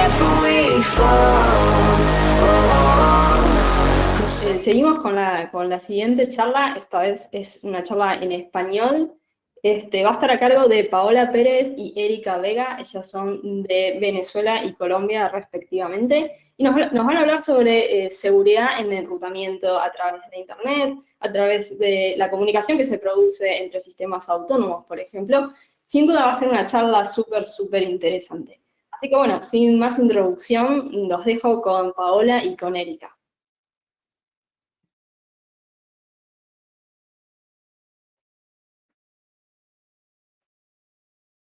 careful we fall. Seguimos con la siguiente charla, esta vez es una charla en español. Va a estar a cargo de Paola Pérez y Erika Vega, ellas son de Venezuela y Colombia respectivamente, y nos van a hablar sobre seguridad en el enrutamiento a través de Internet, a través de la comunicación que se produce entre sistemas autónomos, por ejemplo. Sin duda va a ser una charla súper interesante. Así que bueno, sin más introducción, los dejo con Paola y con Erika.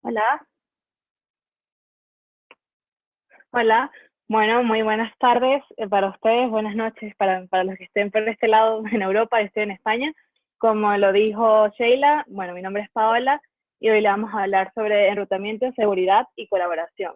Hola, hola. Bueno, muy buenas tardes para ustedes, buenas noches para los que estén por este lado en Europa, yo estoy en España. Como lo dijo Sheila, bueno, mi nombre es Paola y hoy le vamos a hablar sobre enrutamiento, seguridad y colaboración.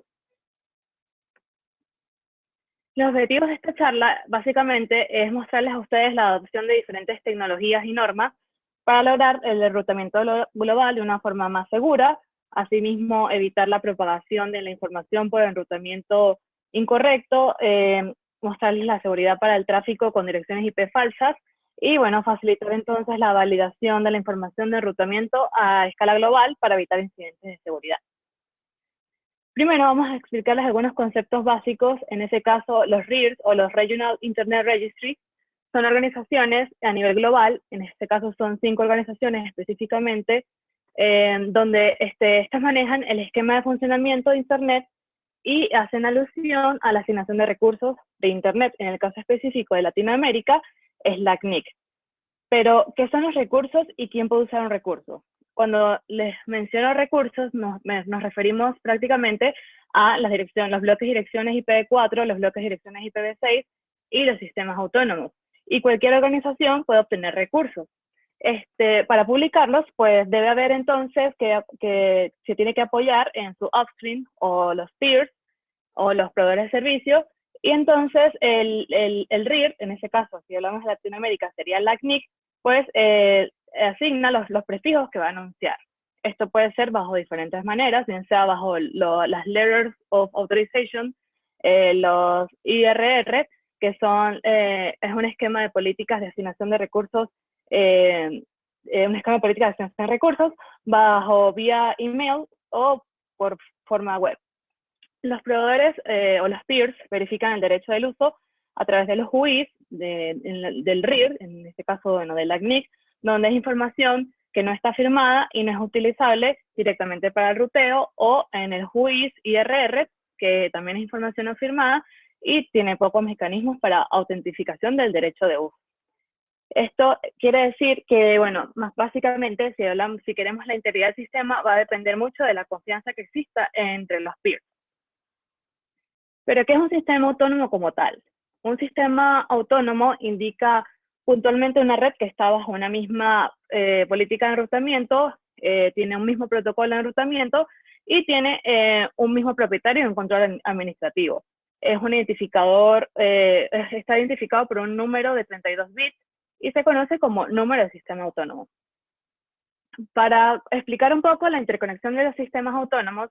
Los objetivos de esta charla básicamente es mostrarles a ustedes la adopción de diferentes tecnologías y normas para lograr el enrutamiento global de una forma más segura, asimismo evitar la propagación de la información por enrutamiento incorrecto, mostrarles la seguridad para el tráfico con direcciones IP falsas y bueno, facilitar entonces la validación de la información de enrutamiento a escala global para evitar incidentes de seguridad. Primero vamos a explicarles algunos conceptos básicos, en ese caso los RIRs o los Regional Internet Registry son organizaciones a nivel global, en este caso son 5 organizaciones específicamente, donde estas manejan el esquema de funcionamiento de Internet y hacen alusión a la asignación de recursos de Internet. En el caso específico de Latinoamérica es la CNIC. Pero, ¿qué son los recursos y quién puede usar un recurso? Cuando les menciono recursos, nos referimos prácticamente a las los bloques direcciones IPv4, los bloques direcciones IPv6 y los sistemas autónomos. Y cualquier organización puede obtener recursos. Para publicarlos, pues debe haber entonces que se tiene que apoyar en su upstream o los peers o los proveedores de servicio. Y entonces el RIR, en ese caso, si hablamos de Latinoamérica, sería la CNIC, pues asigna los prefijos que va a anunciar. Esto puede ser bajo diferentes maneras, bien sea bajo las Letters of Authorization, los IRR, que es un esquema de políticas de asignación de recursos, un esquema de políticas de asignación de recursos bajo vía email o por forma web. Los proveedores o los peers verifican el derecho del uso a través de los UIs del RIR, en este caso bueno, de la CNIC, donde es información que no está firmada y no es utilizable directamente para el ruteo, o en el UIs IRR, que también es información no firmada y tiene pocos mecanismos para autentificación del derecho de uso. Esto quiere decir que, bueno, más básicamente, si queremos la integridad del sistema, va a depender mucho de la confianza que exista entre los peers. Pero, ¿qué es un sistema autónomo como tal? Un sistema autónomo indica puntualmente una red que está bajo una misma política de enrutamiento, tiene un mismo protocolo de enrutamiento y tiene un mismo propietario y un control administrativo. Es un identificador, está identificado por un número de 32 bits y se conoce como número de sistema autónomo. Para explicar un poco la interconexión de los sistemas autónomos,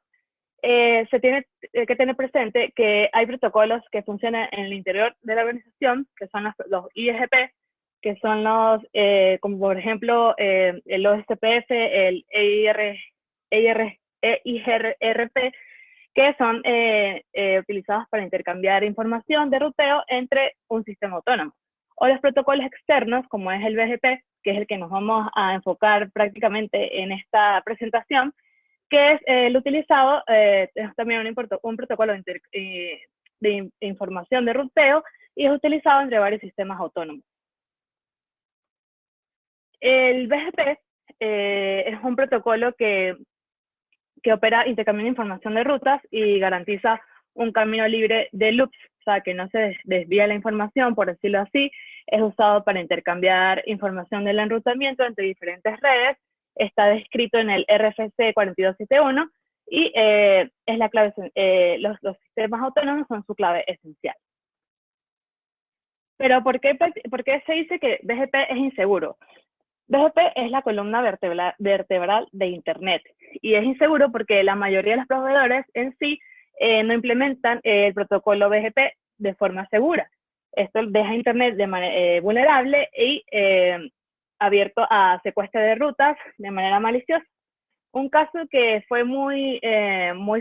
se tiene que tener presente que hay protocolos que funcionan en el interior de la organización, que son los ISP, que son como por ejemplo, el OSPF, el EIGRP, que son utilizados para intercambiar información de ruteo entre un sistema autónomo. O los protocolos externos, como es el BGP, que es el que nos vamos a enfocar prácticamente en esta presentación, que es el utilizado, es también un protocolo de información de ruteo y es utilizado entre varios sistemas autónomos. El BGP es un protocolo que opera intercambiando información de rutas y garantiza un camino libre de loops, o sea, que no se desvía la información, por decirlo así. Es usado para intercambiar información del enrutamiento entre diferentes redes. Está descrito en el RFC 4271 y es la clave, los sistemas autónomos son su clave esencial. Pero ¿por qué se dice que BGP es inseguro? BGP es la columna vertebral de Internet y es inseguro porque la mayoría de los proveedores en sí no implementan el protocolo BGP de forma segura. Esto deja Internet vulnerable y abierto a secuestro de rutas de manera maliciosa. Un caso que fue muy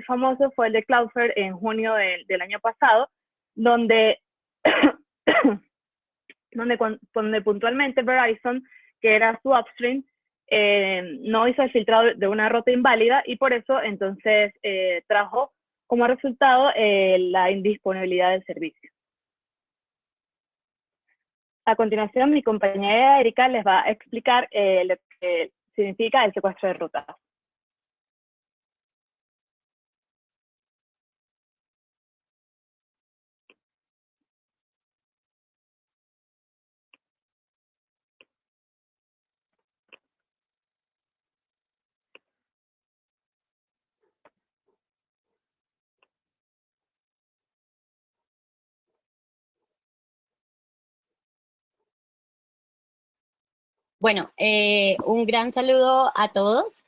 famoso fue el de Cloudflare en junio del año pasado, donde, donde puntualmente Verizon, que era su upstream, no hizo el filtrado de una ruta inválida y por eso entonces trajo como resultado la indisponibilidad del servicio. A continuación, mi compañera Erika les va a explicar lo que significa el secuestro de rutas. Bueno, un gran saludo a todos.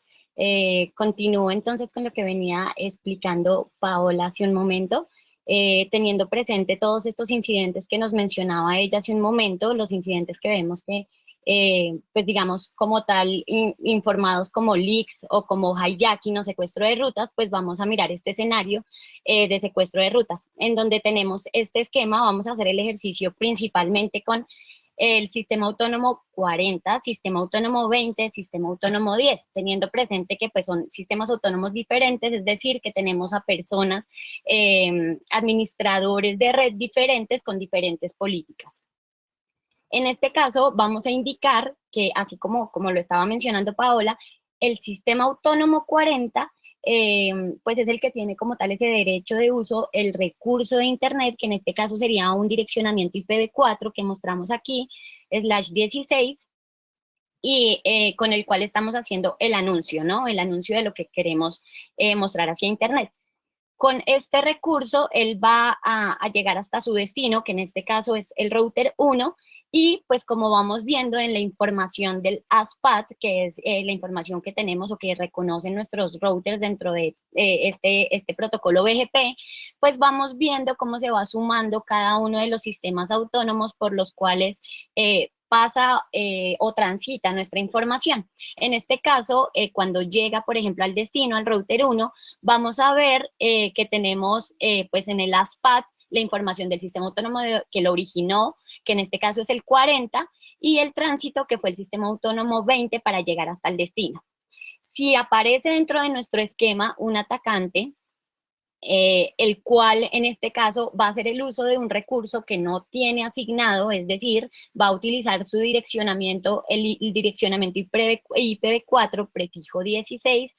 Continúo entonces con lo que venía explicando Paola hace un momento, teniendo presente todos estos incidentes que nos mencionaba ella hace un momento, los incidentes que vemos que, pues digamos, como tal, informados como leaks o como hijacking o secuestro de rutas, pues vamos a mirar este escenario de secuestro de rutas, en donde tenemos este esquema. Vamos a hacer el ejercicio principalmente con el sistema autónomo 40, sistema autónomo 20, sistema autónomo 10, teniendo presente que pues son sistemas autónomos diferentes, es decir, que tenemos a personas, administradores de red diferentes con diferentes políticas. En este caso, vamos a indicar que, así como lo estaba mencionando Paola, el sistema autónomo 40 pues es el que tiene como tal ese derecho de uso, el recurso de Internet, que en este caso sería un direccionamiento IPv4 que mostramos aquí, /16, y con el cual estamos haciendo el anuncio, ¿no? El anuncio de lo que queremos mostrar hacia Internet. Con este recurso, él va a llegar hasta su destino, que en este caso es el router 1, y pues como vamos viendo en la información del ASPAT, que es la información que tenemos o que reconocen nuestros routers dentro de este protocolo BGP, pues vamos viendo cómo se va sumando cada uno de los sistemas autónomos por los cuales pasa o transita nuestra información. En este caso, cuando llega, por ejemplo, al destino, al router 1, vamos a ver que tenemos, pues en el ASPAT, la información del sistema autónomo que lo originó, que en este caso es el 40, y el tránsito, que fue el sistema autónomo 20 para llegar hasta el destino. Si aparece dentro de nuestro esquema un atacante, el cual en este caso va a hacer el uso de un recurso que no tiene asignado, es decir, va a utilizar su direccionamiento, el direccionamiento IPv4 prefijo 16,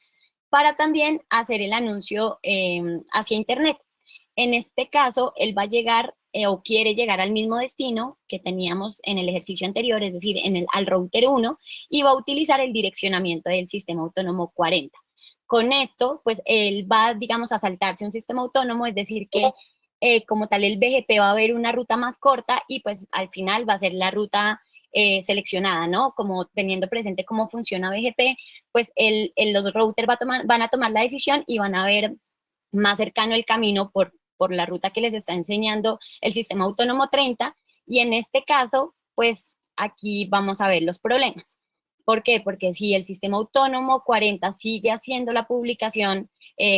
para también hacer el anuncio hacia Internet. En este caso, él va a llegar o quiere llegar al mismo destino que teníamos en el ejercicio anterior, es decir, al router 1, y va a utilizar el direccionamiento del sistema autónomo 40. Con esto, pues él va, digamos, a saltarse un sistema autónomo, es decir, que como tal el BGP va a haber una ruta más corta y pues al final va a ser la ruta seleccionada, ¿no? Como teniendo presente cómo funciona BGP, pues los routers van a tomar la decisión y van a ver más cercano el camino por la ruta que les está enseñando el sistema autónomo 30, y en este caso, pues aquí vamos a ver los problemas. ¿Por qué? Porque si el sistema autónomo 40 sigue haciendo la publicación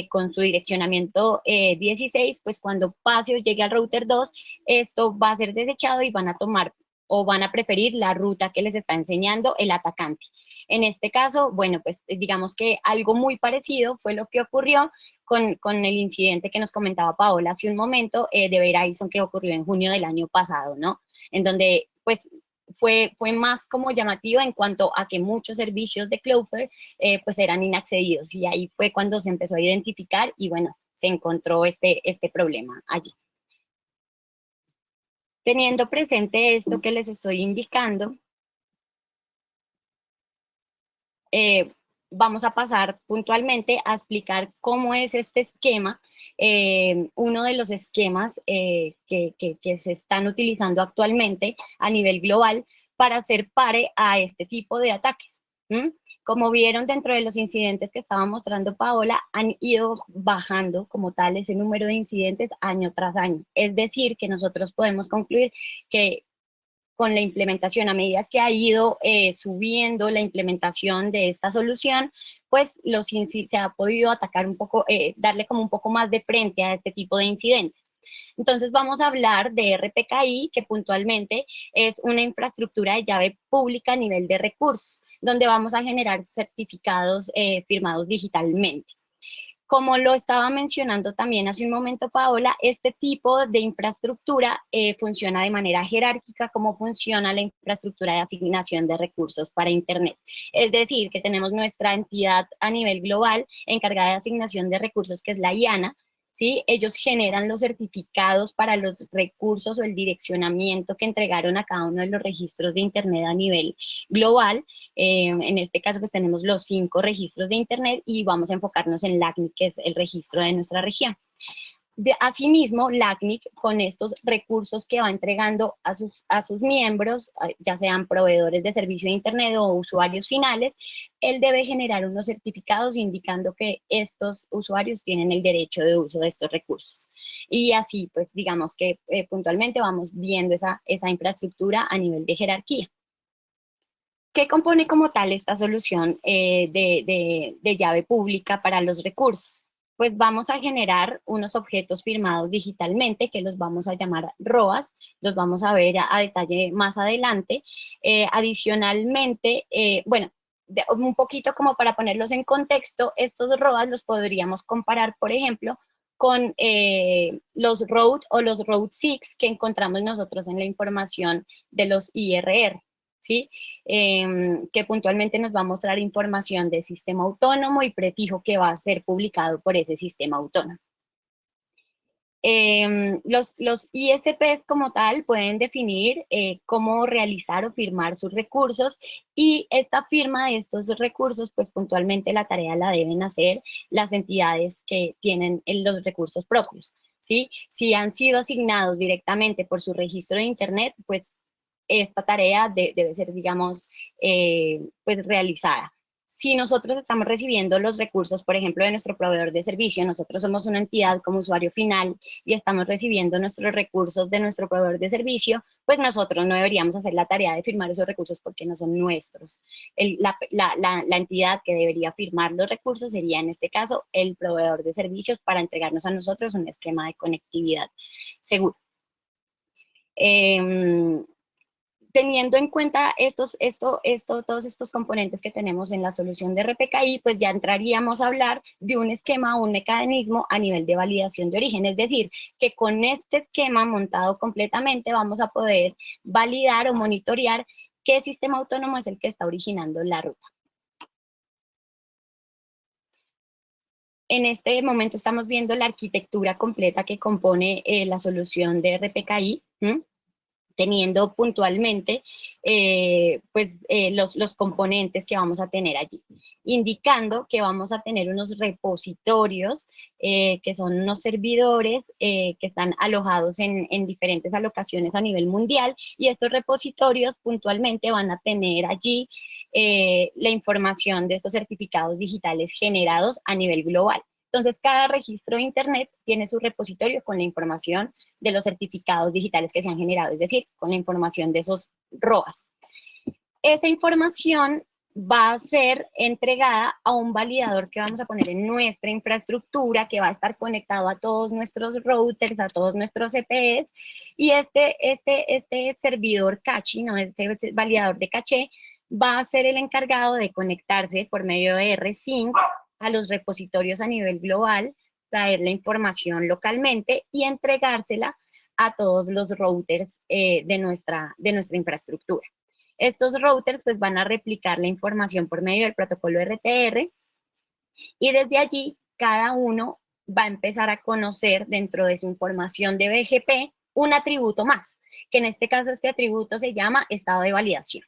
con su direccionamiento 16, pues cuando pase o llegue al router 2, esto va a ser desechado y van a tomar o van a preferir la ruta que les está enseñando el atacante. En este caso, bueno, pues digamos que algo muy parecido fue lo que ocurrió con el incidente que nos comentaba Paola hace un momento de Verizon, que ocurrió en junio del año pasado, ¿no? En donde, pues, fue más como llamativo en cuanto a que muchos servicios de Cloudflare pues eran inaccedidos, y ahí fue cuando se empezó a identificar y bueno, se encontró este problema allí. Teniendo presente esto que les estoy indicando, vamos a pasar puntualmente a explicar cómo es este esquema, uno de los esquemas que se están utilizando actualmente a nivel global para hacer pare a este tipo de ataques. Como vieron dentro de los incidentes que estaba mostrando Paola, han ido bajando como tal ese número de incidentes año tras año. Es decir, que nosotros podemos concluir que con la implementación, a medida que ha ido subiendo la implementación de esta solución, pues se ha podido atacar un poco, darle como un poco más de frente a este tipo de incidentes. Entonces vamos a hablar de RPKI, que puntualmente es una infraestructura de llave pública a nivel de recursos, donde vamos a generar certificados firmados digitalmente. Como lo estaba mencionando también hace un momento Paola, este tipo de infraestructura funciona de manera jerárquica como funciona la infraestructura de asignación de recursos para Internet. Es decir, que tenemos nuestra entidad a nivel global encargada de asignación de recursos, que es la IANA, ¿sí? Ellos generan los certificados para los recursos o el direccionamiento que entregaron a cada uno de los registros de Internet a nivel global. En este caso, pues tenemos los 5 registros de Internet y vamos a enfocarnos en LACNIC, que es el registro de nuestra región. Asimismo, LACNIC, con estos recursos que va entregando a sus miembros, ya sean proveedores de servicio de Internet o usuarios finales, él debe generar unos certificados indicando que estos usuarios tienen el derecho de uso de estos recursos. Y así, pues, digamos que puntualmente vamos viendo esa infraestructura a nivel de jerarquía. ¿Qué compone como tal esta solución de llave pública para los recursos? Pues vamos a generar unos objetos firmados digitalmente que los vamos a llamar ROAs, los vamos a ver a detalle más adelante. Adicionalmente, bueno, un poquito como para ponerlos en contexto, estos ROAs los podríamos comparar, por ejemplo, con los road o los road 6 que encontramos nosotros en la información de los IRR. ¿Sí? Que puntualmente nos va a mostrar información de sistema autónomo y prefijo que va a ser publicado por ese sistema autónomo. Los ISPs como tal pueden definir cómo realizar o firmar sus recursos y esta firma de estos recursos, pues puntualmente la tarea la deben hacer las entidades que tienen los recursos propios, ¿sí? Si han sido asignados directamente por su registro de Internet, pues esta tarea debe ser, digamos, pues realizada. Si nosotros estamos recibiendo los recursos, por ejemplo, de nuestro proveedor de servicio, nosotros somos una entidad como usuario final y estamos recibiendo nuestros recursos de nuestro proveedor de servicio, pues nosotros no deberíamos hacer la tarea de firmar esos recursos porque no son nuestros. La entidad que debería firmar los recursos sería, en este caso, el proveedor de servicios para entregarnos a nosotros un esquema de conectividad seguro. Teniendo en cuenta todos estos componentes que tenemos en la solución de RPKI, pues ya entraríamos a hablar de un esquema o un mecanismo a nivel de validación de origen. Es decir, que con este esquema montado completamente vamos a poder validar o monitorear qué sistema autónomo es el que está originando la ruta. En este momento estamos viendo la arquitectura completa que compone la solución de RPKI, teniendo puntualmente los componentes que vamos a tener allí, indicando que vamos a tener unos repositorios que son unos servidores que están alojados en diferentes alocaciones a nivel mundial y estos repositorios puntualmente van a tener allí la información de estos certificados digitales generados a nivel global. Entonces, cada registro de Internet tiene su repositorio con la información de los certificados digitales que se han generado, es decir, con la información de esos ROAs. Esa información va a ser entregada a un validador que vamos a poner en nuestra infraestructura, que va a estar conectado a todos nuestros routers, a todos nuestros EPs, y este servidor cache, ¿no? Este validador de caché, va a ser el encargado de conectarse por medio de R-Sync a los repositorios a nivel global, traer la información localmente y entregársela a todos los routers de nuestra infraestructura. Estos routers pues van a replicar la información por medio del protocolo RTR y desde allí cada uno va a empezar a conocer dentro de su información de BGP un atributo más, que en este caso este atributo se llama estado de validación.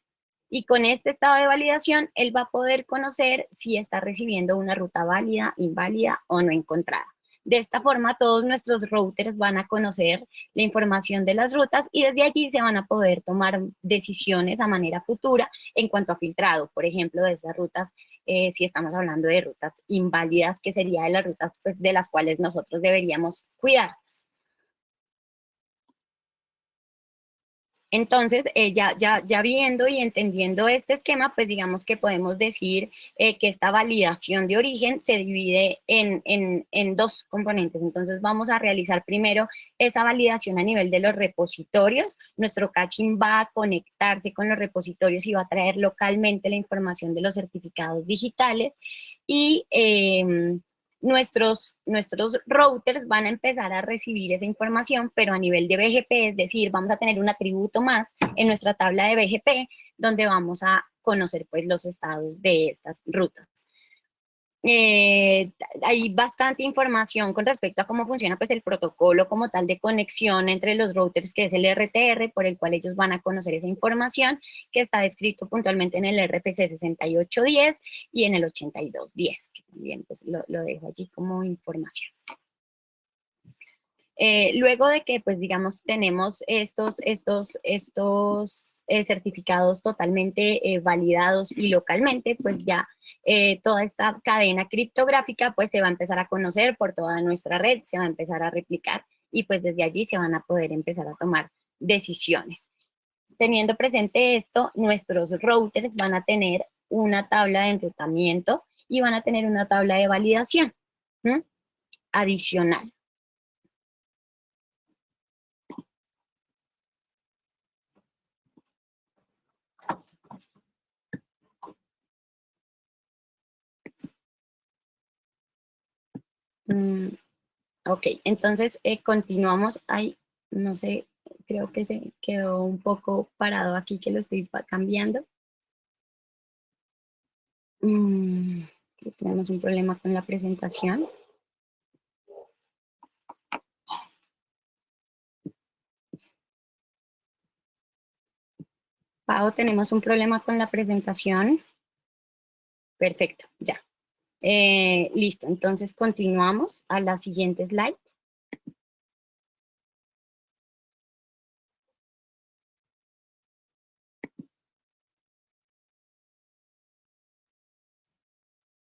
Y con este estado de validación, él va a poder conocer si está recibiendo una ruta válida, inválida o no encontrada. De esta forma, todos nuestros routers van a conocer la información de las rutas y desde allí se van a poder tomar decisiones a manera futura en cuanto a filtrado, por ejemplo, de esas rutas, si estamos hablando de rutas inválidas, que sería de las rutas pues, de las cuales nosotros deberíamos cuidarnos. Entonces, ya viendo y entendiendo este esquema, pues digamos que podemos decir que esta validación de origen se divide en dos componentes. Entonces, vamos a realizar primero esa validación a nivel de los repositorios. Nuestro caching va a conectarse con los repositorios y va a traer localmente la información de los certificados digitales y nuestros routers van a empezar a recibir esa información, pero a nivel de BGP, es decir, vamos a tener un atributo más en nuestra tabla de BGP, donde vamos a conocer pues los estados de estas rutas. Hay bastante información con respecto a cómo funciona pues el protocolo como tal de conexión entre los routers, que es el RTR, por el cual ellos van a conocer esa información, que está descrito puntualmente en el RFC 6810 y en el 8210, que también pues lo dejo allí como información. Luego de que, pues, digamos, tenemos estos certificados totalmente validados y localmente, pues ya toda esta cadena criptográfica, pues, se va a empezar a conocer por toda nuestra red, se va a empezar a replicar y, pues, desde allí se van a poder empezar a tomar decisiones. Teniendo presente esto, nuestros routers van a tener una tabla de enrutamiento y van a tener una tabla de validación adicional. Ok, entonces continuamos. Ahí, no sé, creo que se quedó un poco parado aquí, que lo estoy cambiando. Tenemos un problema con la presentación. Pau, tenemos un problema con la presentación. Perfecto, ya. Listo, entonces continuamos a la siguiente slide.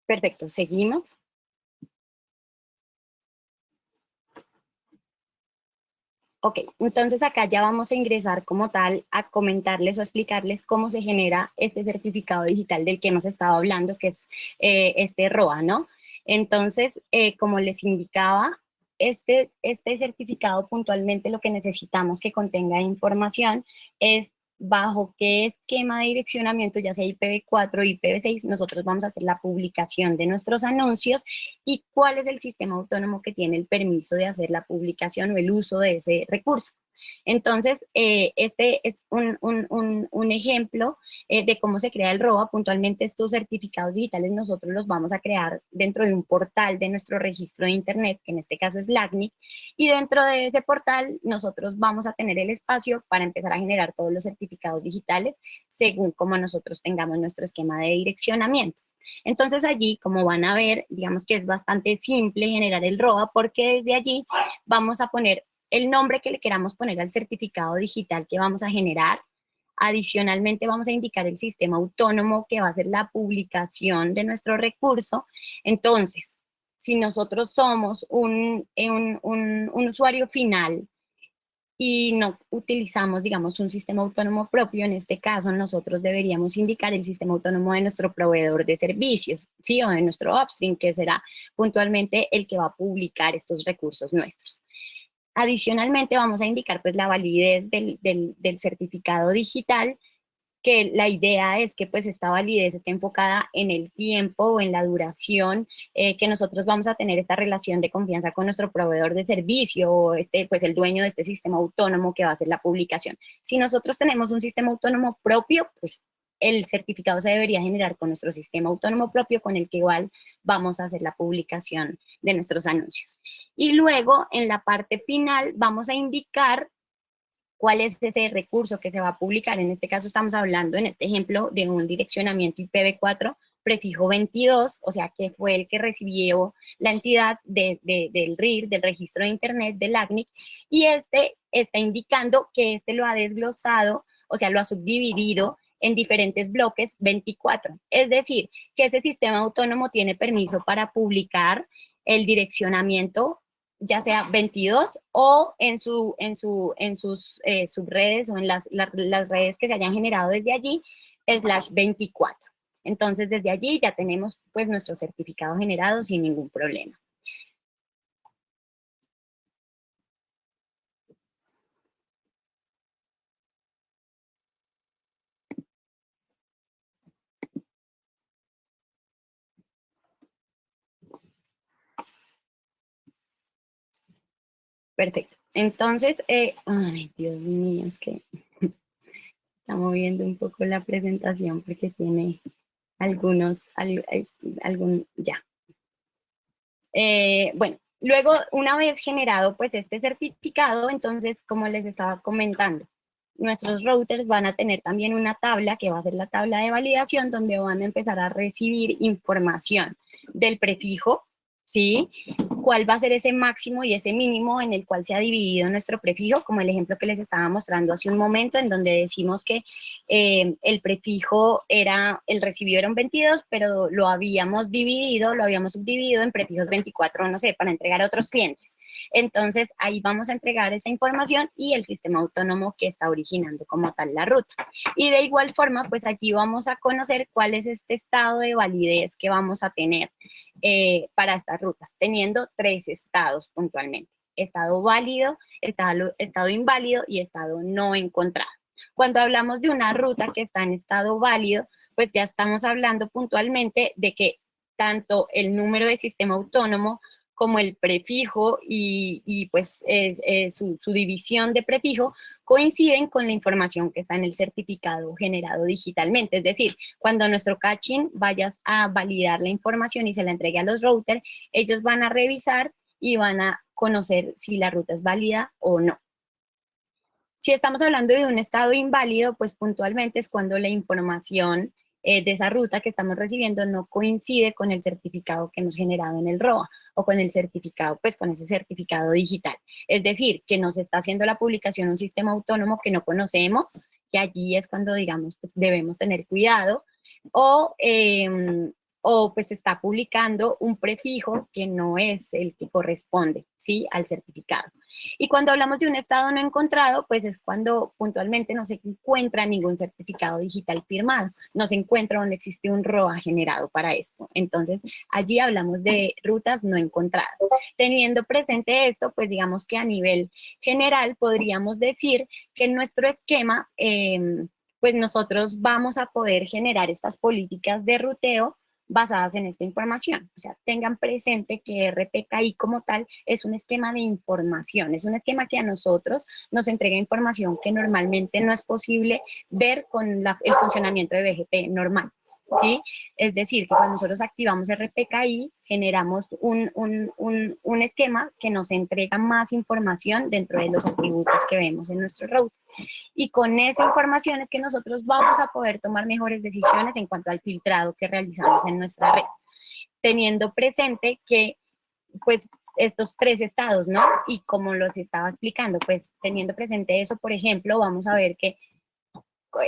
Perfecto, seguimos. Ok, entonces acá ya vamos a ingresar como tal a comentarles o explicarles cómo se genera este certificado digital del que hemos estado hablando, que es este ROA, ¿no? Entonces, como les indicaba, este certificado puntualmente lo que necesitamos que contenga información es bajo qué esquema de direccionamiento, ya sea IPv4 o IPv6, nosotros vamos a hacer la publicación de nuestros anuncios y cuál es el sistema autónomo que tiene el permiso de hacer la publicación o el uso de ese recurso. Entonces, este es un ejemplo de cómo se crea el ROA. Puntualmente estos certificados digitales nosotros los vamos a crear dentro de un portal de nuestro registro de internet, que en este caso es LACNIC, y dentro de ese portal nosotros vamos a tener el espacio para empezar a generar todos los certificados digitales según como nosotros tengamos nuestro esquema de direccionamiento. Entonces allí, como van a ver, digamos que es bastante simple generar el ROA porque desde allí vamos a poner el nombre que le queramos poner al certificado digital que vamos a generar. Adicionalmente vamos a indicar el sistema autónomo que va a hacer la publicación de nuestro recurso. Entonces, si nosotros somos un usuario final y no utilizamos, digamos, un sistema autónomo propio, en este caso nosotros deberíamos indicar el sistema autónomo de nuestro proveedor de servicios, ¿sí? O de nuestro upstream, que será puntualmente el que va a publicar estos recursos nuestros. Adicionalmente vamos a indicar pues la validez del certificado digital, que la idea es que pues esta validez esté enfocada en el tiempo o en la duración que nosotros vamos a tener esta relación de confianza con nuestro proveedor de servicio o pues el dueño de este sistema autónomo que va a hacer la publicación. Si nosotros tenemos un sistema autónomo propio, pues el certificado se debería generar con nuestro sistema autónomo propio con el que igual vamos a hacer la publicación de nuestros anuncios. Y luego en la parte final vamos a indicar cuál es ese recurso que se va a publicar. En este caso estamos hablando, en este ejemplo, de un direccionamiento IPv4 prefijo 22, o sea que fue el que recibió la entidad del RIR, del registro de Internet del ACNIC, y este está indicando que este lo ha desglosado, o sea, lo ha subdividido en diferentes bloques 24. Es decir, que ese sistema autónomo tiene permiso para publicar el direccionamiento, ya sea 22 o en sus subredes o en las redes que se hayan generado desde allí, /24. Entonces, desde allí ya tenemos pues nuestro certificado generado sin ningún problema. Perfecto. Entonces, ay, Dios mío, es que está moviendo un poco la presentación porque tiene ya. Bueno, luego, una vez generado pues este certificado, entonces, como les estaba comentando, nuestros routers van a tener también una tabla que va a ser la tabla de validación, donde van a empezar a recibir información del prefijo, ¿sí? ¿Cuál va a ser ese máximo y ese mínimo en el cual se ha dividido nuestro prefijo? Como el ejemplo que les estaba mostrando hace un momento, en donde decimos que el prefijo el recibido era un 22, pero lo habíamos subdividido en prefijos 24, no sé, para entregar a otros clientes. Entonces, ahí vamos a entregar esa información y el sistema autónomo que está originando como tal la ruta. Y de igual forma, pues aquí vamos a conocer cuál es este estado de validez que vamos a tener para estas rutas, teniendo 3 estados puntualmente: estado válido, estado inválido y estado no encontrado. Cuando hablamos de una ruta que está en estado válido, pues ya estamos hablando puntualmente de que tanto el número de sistema autónomo como el prefijo y pues su división de prefijo coinciden con la información que está en el certificado generado digitalmente. Es decir, cuando nuestro caching vaya a validar la información y se la entregue a los routers, ellos van a revisar y van a conocer si la ruta es válida o no. Si estamos hablando de un estado inválido, pues puntualmente es cuando la información de esa ruta que estamos recibiendo no coincide con el certificado que hemos generado en el ROA o con el certificado, pues con ese certificado digital. Es decir, que nos está haciendo la publicación un sistema autónomo que no conocemos, que allí es cuando, digamos, pues debemos tener cuidado, o pues está publicando un prefijo que no es el que corresponde, ¿sí?, al certificado. Y cuando hablamos de un estado no encontrado, pues es cuando puntualmente no se encuentra ningún certificado digital firmado, no se encuentra donde existe un ROA generado para esto. Entonces, allí hablamos de rutas no encontradas. Teniendo presente esto, pues digamos que a nivel general podríamos decir que en nuestro esquema, pues nosotros vamos a poder generar estas políticas de ruteo basadas en esta información. O sea, tengan presente que RPKI como tal es un esquema de información, es un esquema que a nosotros nos entrega información que normalmente no es posible ver con el funcionamiento de BGP normal, ¿sí? Es decir, que cuando nosotros activamos RPKI, generamos un esquema que nos entrega más información dentro de los atributos que vemos en nuestro router. Y con esa información es que nosotros vamos a poder tomar mejores decisiones en cuanto al filtrado que realizamos en nuestra red, teniendo presente que, pues, estos 3 estados, ¿no? Y como los estaba explicando, pues, teniendo presente eso, por ejemplo, vamos a ver que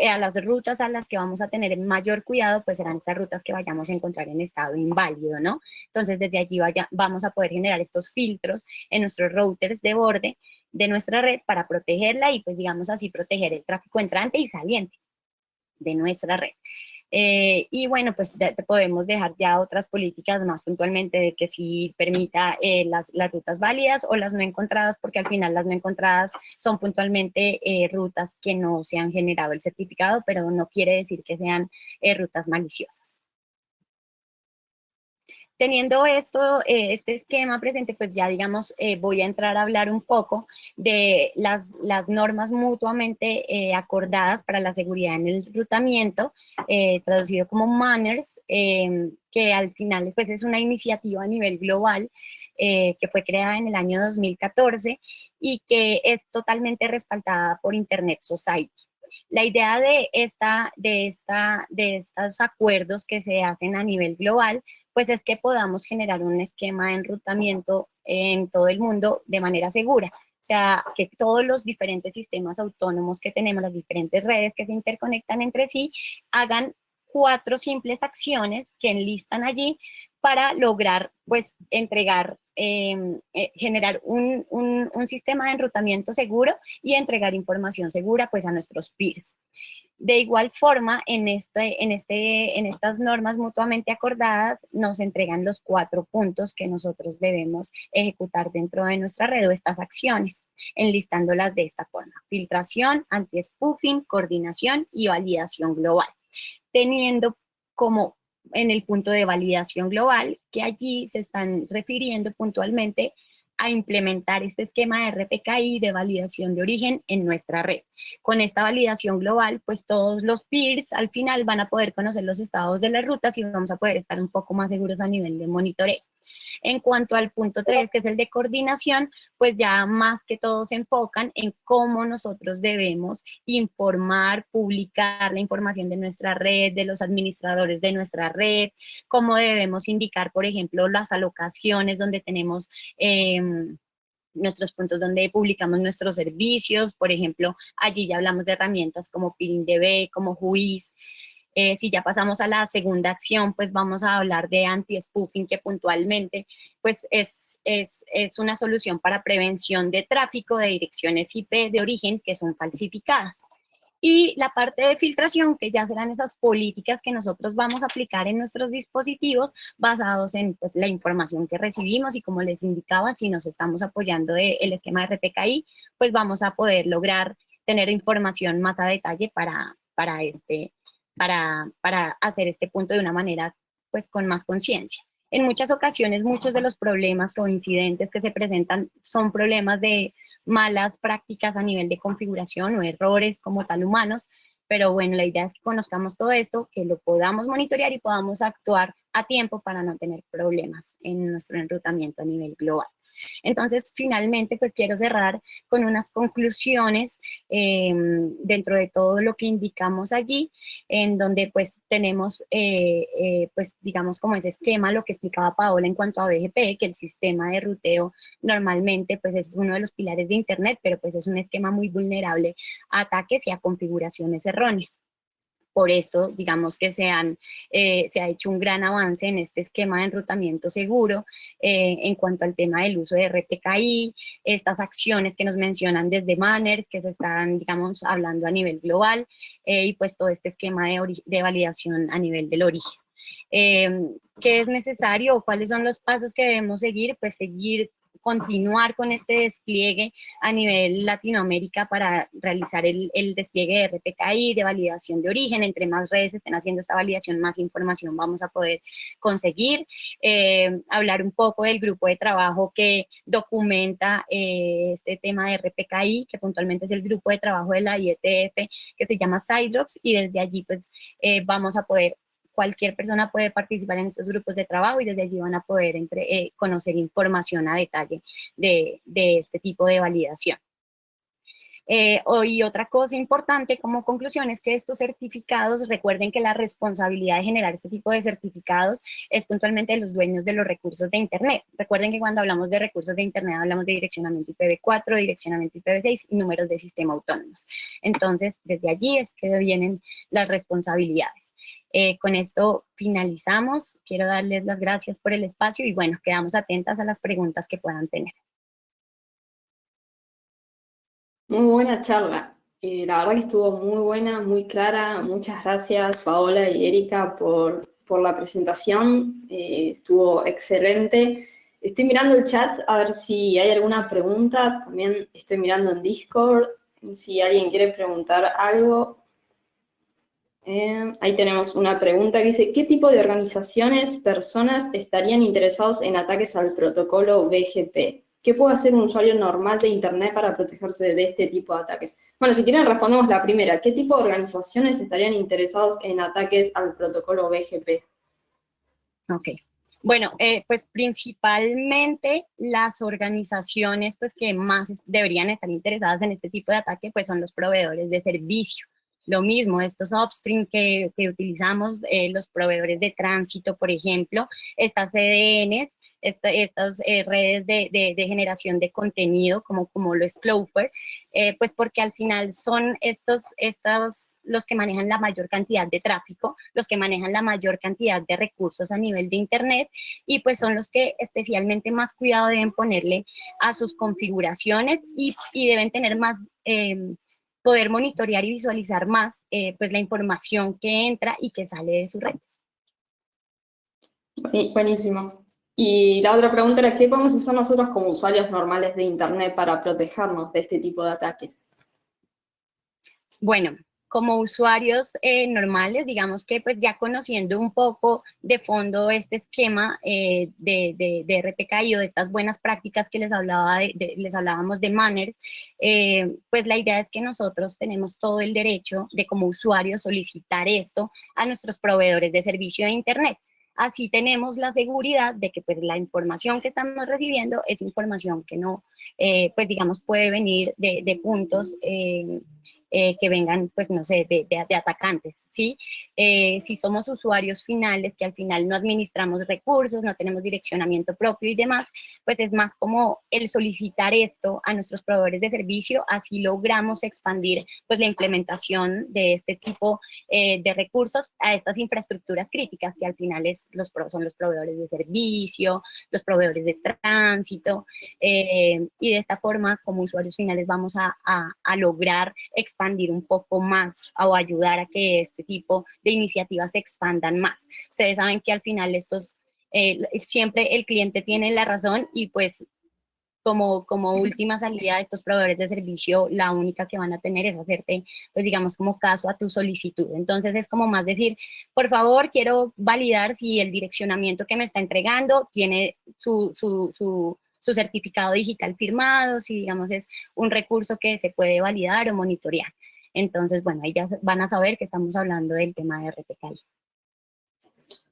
a las rutas a las que vamos a tener mayor cuidado, pues serán esas rutas que vayamos a encontrar en estado inválido, ¿no? Entonces, desde allí vamos a poder generar estos filtros en nuestros routers de borde de nuestra red para protegerla y, pues, digamos así, proteger el tráfico entrante y saliente de nuestra red. Y bueno, pues podemos dejar ya otras políticas más puntualmente de que sí permita las rutas válidas o las no encontradas, porque al final las no encontradas son puntualmente rutas que no se han generado el certificado, pero no quiere decir que sean rutas maliciosas. Teniendo este esquema presente, pues ya, digamos, voy a entrar a hablar un poco de las normas mutuamente acordadas para la seguridad en el enrutamiento, traducido como Manners, que al final pues es una iniciativa a nivel global que fue creada en el año 2014 y que es totalmente respaldada por Internet Society. La idea de estos acuerdos que se hacen a nivel global, pues es que podamos generar un esquema de enrutamiento en todo el mundo de manera segura. O sea, que todos los diferentes sistemas autónomos que tenemos, las diferentes redes que se interconectan entre sí, hagan 4 simples acciones que enlistan allí para lograr, pues, entregar, generar un sistema de enrutamiento seguro y entregar información segura, pues, a nuestros peers. De igual forma, en estas normas mutuamente acordadas, nos entregan los 4 puntos que nosotros debemos ejecutar dentro de nuestra red o estas acciones, enlistándolas de esta forma: filtración, anti-spoofing, coordinación y validación global, teniendo como en el punto de validación global que allí se están refiriendo puntualmente a implementar este esquema de RPKI de validación de origen en nuestra red. Con esta validación global, pues todos los peers al final van a poder conocer los estados de las rutas y vamos a poder estar un poco más seguros a nivel de monitoreo. En cuanto al punto 3, que es el de coordinación, pues ya más que todo se enfocan en cómo nosotros debemos informar, publicar la información de nuestra red, de los administradores de nuestra red, cómo debemos indicar, por ejemplo, las alocaciones donde tenemos nuestros puntos donde publicamos nuestros servicios. Por ejemplo, allí ya hablamos de herramientas como PeeringDB, como Whois. Si ya pasamos a la segunda acción, pues vamos a hablar de anti-spoofing, que puntualmente pues es una solución para prevención de tráfico de direcciones IP de origen que son falsificadas. Y la parte de filtración, que ya serán esas políticas que nosotros vamos a aplicar en nuestros dispositivos basados en, pues, la información que recibimos, y como les indicaba, si nos estamos apoyando del esquema de RPKI, pues vamos a poder lograr tener información más a detalle para hacer este punto de una manera, pues, con más conciencia. En muchas ocasiones, muchos de los problemas o incidentes que se presentan son problemas de malas prácticas a nivel de configuración o errores como tal humanos, pero bueno, la idea es que conozcamos todo esto, que lo podamos monitorear y podamos actuar a tiempo para no tener problemas en nuestro enrutamiento a nivel global. Entonces, finalmente, pues quiero cerrar con unas conclusiones dentro de todo lo que indicamos allí, en donde pues tenemos, pues digamos, como ese esquema, lo que explicaba Paola en cuanto a BGP, que el sistema de ruteo normalmente pues es uno de los pilares de Internet, pero pues es un esquema muy vulnerable a ataques y a configuraciones erróneas. Por esto, digamos que se ha hecho un gran avance en este esquema de enrutamiento seguro en cuanto al tema del uso de RPKI, estas acciones que nos mencionan desde Manners, que se están, digamos, hablando a nivel global, y pues todo este esquema de validación a nivel del origen. ¿Qué es necesario o cuáles son los pasos que debemos seguir? Pues continuar con este despliegue a nivel Latinoamérica para realizar el despliegue de RPKI, de validación de origen. Entre más redes estén haciendo esta validación, más información vamos a poder conseguir. Hablar un poco del grupo de trabajo que documenta este tema de RPKI, que puntualmente es el grupo de trabajo de la IETF, que se llama Sidrox, y desde allí pues vamos a poder, cualquier persona puede participar en estos grupos de trabajo y desde allí van a poder conocer información a detalle de este tipo de validación. Y otra cosa importante como conclusión es que estos certificados, recuerden que la responsabilidad de generar este tipo de certificados es puntualmente de los dueños de los recursos de Internet. Recuerden que cuando hablamos de recursos de Internet hablamos de direccionamiento IPv4, direccionamiento IPv6 y números de sistema autónomos. Entonces, desde allí es que vienen las responsabilidades. Con esto finalizamos. Quiero darles las gracias por el espacio y bueno, quedamos atentas a las preguntas que puedan tener. Muy buena charla. La verdad que estuvo muy buena, muy clara. Muchas gracias, Paola y Erika, por la presentación. Estuvo excelente. Estoy mirando el chat a ver si hay alguna pregunta. También estoy mirando en Discord si alguien quiere preguntar algo. Ahí tenemos una pregunta que dice: ¿qué tipo de organizaciones, personas estarían interesados en ataques al protocolo BGP? ¿Qué puede hacer un usuario normal de Internet para protegerse de este tipo de ataques? Bueno, si quieren respondemos la primera. ¿Qué tipo de organizaciones estarían interesados en ataques al protocolo BGP? Ok. Bueno, pues principalmente las organizaciones pues que más deberían estar interesadas en este tipo de ataque pues son los proveedores de servicio. lo mismo, estos upstream que utilizamos, los proveedores de tránsito, por ejemplo, estas CDNs, estas redes de generación de contenido, como lo es Cloudflare, pues porque al final son estos los que manejan la mayor cantidad de tráfico, los que manejan la mayor cantidad de recursos a nivel de Internet, y pues son los que especialmente más cuidado deben ponerle a sus configuraciones y deben tener más, poder monitorear y visualizar más pues la información que entra y que sale de su red. Buenísimo. Y la otra pregunta era, ¿qué podemos hacer nosotros como usuarios normales de Internet para protegernos de este tipo de ataques? Bueno, como usuarios normales, digamos que pues ya conociendo un poco de fondo este esquema de RPKI o de estas buenas prácticas que les hablábamos de Manners, pues la idea es que nosotros tenemos todo el derecho de como usuarios solicitar esto a nuestros proveedores de servicio de Internet. Así tenemos la seguridad de que pues la información que estamos recibiendo es información que no, pues digamos puede venir de puntos que vengan, pues no sé, de atacantes, ¿sí? Si somos usuarios finales, que al final no administramos recursos, no tenemos direccionamiento propio y demás, pues es más como el solicitar esto a nuestros proveedores de servicio, así logramos expandir pues la implementación de este tipo de recursos a estas infraestructuras críticas, que al final son los proveedores de servicio, los proveedores de tránsito, y de esta forma, como usuarios finales, vamos a lograr expandir un poco más o ayudar a que este tipo de iniciativas se expandan más. Ustedes saben que al final siempre el cliente tiene la razón y pues como última salida de estos proveedores de servicio, la única que van a tener es hacerte, pues digamos, como caso a tu solicitud. Entonces es como más decir, por favor, quiero validar si el direccionamiento que me está entregando tiene su certificado digital firmado, si digamos es un recurso que se puede validar o monitorear. Entonces, bueno, ahí ya van a saber que estamos hablando del tema de RPKI.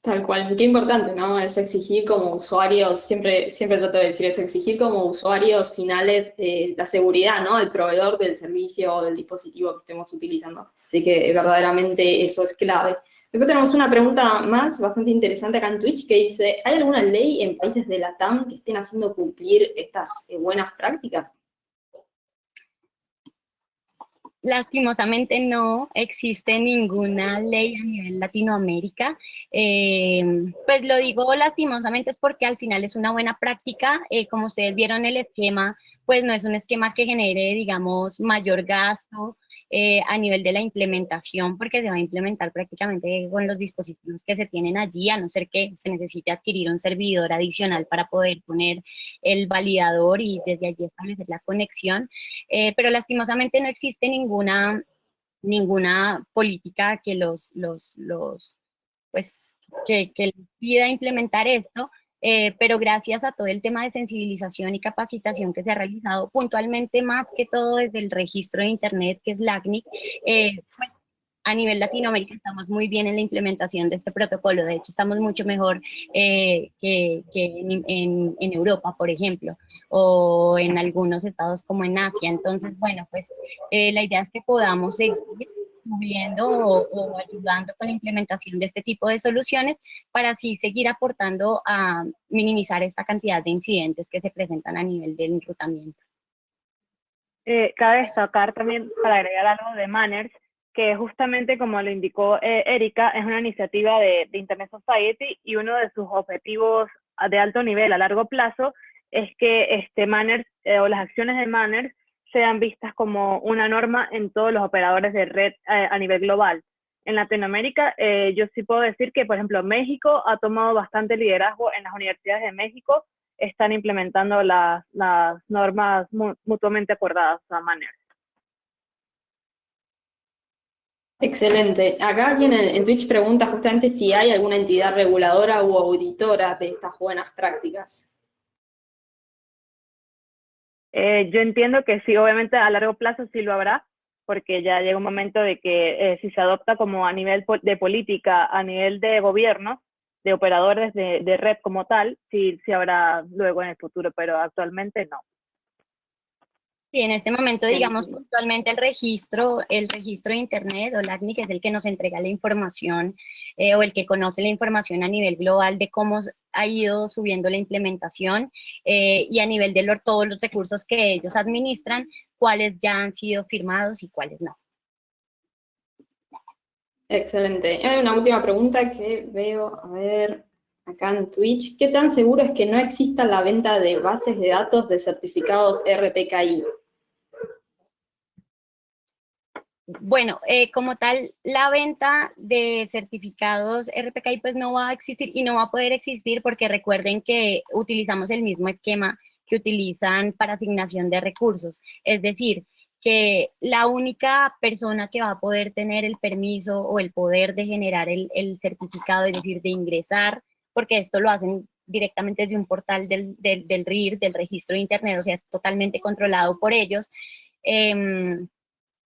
Tal cual, qué importante, ¿no? Es exigir como usuarios, siempre trato de decir eso, exigir como usuarios finales la seguridad, ¿no? El proveedor del servicio o del dispositivo que estemos utilizando. Así que verdaderamente eso es clave. Después tenemos una pregunta más bastante interesante acá en Twitch que dice, ¿hay alguna ley en países de la TAM que estén haciendo cumplir estas buenas prácticas? Lastimosamente no existe ninguna ley a nivel Latinoamérica. Pues lo digo lastimosamente es porque al final es una buena práctica. Como ustedes vieron el esquema, pues no es un esquema que genere, digamos, mayor gasto a nivel de la implementación, porque se va a implementar prácticamente con los dispositivos que se tienen allí, a no ser que se necesite adquirir un servidor adicional para poder poner el validador y desde allí establecer la conexión. Pero lastimosamente no existe ninguna política que pues, que les pida implementar esto, pero gracias a todo el tema de sensibilización y capacitación que se ha realizado puntualmente, más que todo desde el registro de Internet, que es LACNIC, pues a nivel Latinoamérica estamos muy bien en la implementación de este protocolo. De hecho, estamos mucho mejor que en Europa, por ejemplo, o en algunos estados como en Asia. Entonces, bueno, pues la idea es que podamos seguir subiendo o ayudando con la implementación de este tipo de soluciones para así seguir aportando a minimizar esta cantidad de incidentes que se presentan a nivel del enrutamiento. Cabe destacar también, para agregar algo de Manners, que justamente como lo indicó Erika, es una iniciativa de Internet Society y uno de sus objetivos de alto nivel a largo plazo es que Manners o las acciones de Manners sean vistas como una norma en todos los operadores de red a nivel global. En Latinoamérica, yo sí puedo decir que, por ejemplo, México ha tomado bastante liderazgo en las universidades de México, están implementando las normas mutuamente acordadas a Manners. Excelente. Acá alguien en Twitch pregunta justamente si hay alguna entidad reguladora u auditora de estas buenas prácticas. Yo entiendo que sí, obviamente a largo plazo sí lo habrá, porque ya llega un momento de que si se adopta como a nivel de política, a nivel de gobierno, de operadores de red como tal, sí habrá luego en el futuro, pero actualmente no. Sí, en este momento, digamos, Buenísimo. puntualmente el registro de Internet o LACNIC es el que nos entrega la información o el que conoce la información a nivel global de cómo ha ido subiendo la implementación y a nivel de todos los recursos que ellos administran, cuáles ya han sido firmados y cuáles no. Excelente. Hay una última pregunta que veo, a ver, acá en Twitch. ¿Qué tan seguro es que no exista la venta de bases de datos de certificados RPKI? Bueno, como tal, la venta de certificados RPKI pues no va a existir y no va a poder existir porque recuerden que utilizamos el mismo esquema que utilizan para asignación de recursos. Es decir, que la única persona que va a poder tener el permiso o el poder de generar el certificado, es decir, de ingresar, porque esto lo hacen directamente desde un portal del RIR, del registro de Internet, o sea, es totalmente controlado por ellos.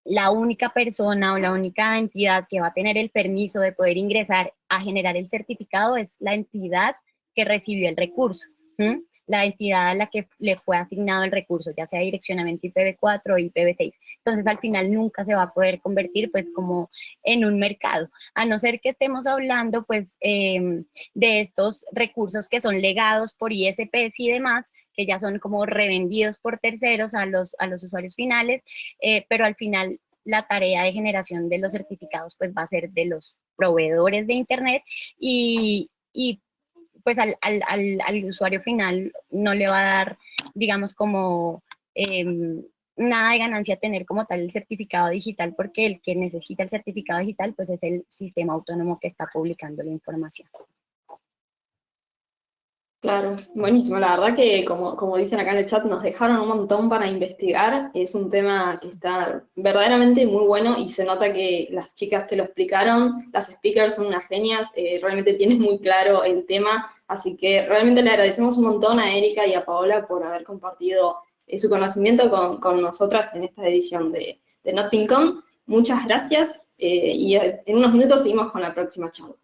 La única persona o la única entidad que va a tener el permiso de poder ingresar a generar el certificado es la entidad que recibió el recurso, la entidad a la que le fue asignado el recurso, ya sea direccionamiento IPv4 o IPv6. Entonces, al final nunca se va a poder convertir, pues, como en un mercado, a no ser que estemos hablando, pues, de estos recursos que son legados por ISPs y demás, que ya son como revendidos por terceros a los usuarios finales, pero al final la tarea de generación de los certificados pues va a ser de los proveedores de Internet y pues al usuario final no le va a dar, digamos, como nada de ganancia tener como tal el certificado digital, porque el que necesita el certificado digital pues es el sistema autónomo que está publicando la información. Claro, buenísimo. La verdad que, como dicen acá en el chat, nos dejaron un montón para investigar. Es un tema que está verdaderamente muy bueno y se nota que las chicas que lo explicaron, las speakers son unas genias, realmente tienen muy claro el tema. Así que realmente le agradecemos un montón a Erika y a Paola por haber compartido su conocimiento con nosotras en esta edición de NotPinCon. Muchas gracias y en unos minutos seguimos con la próxima charla.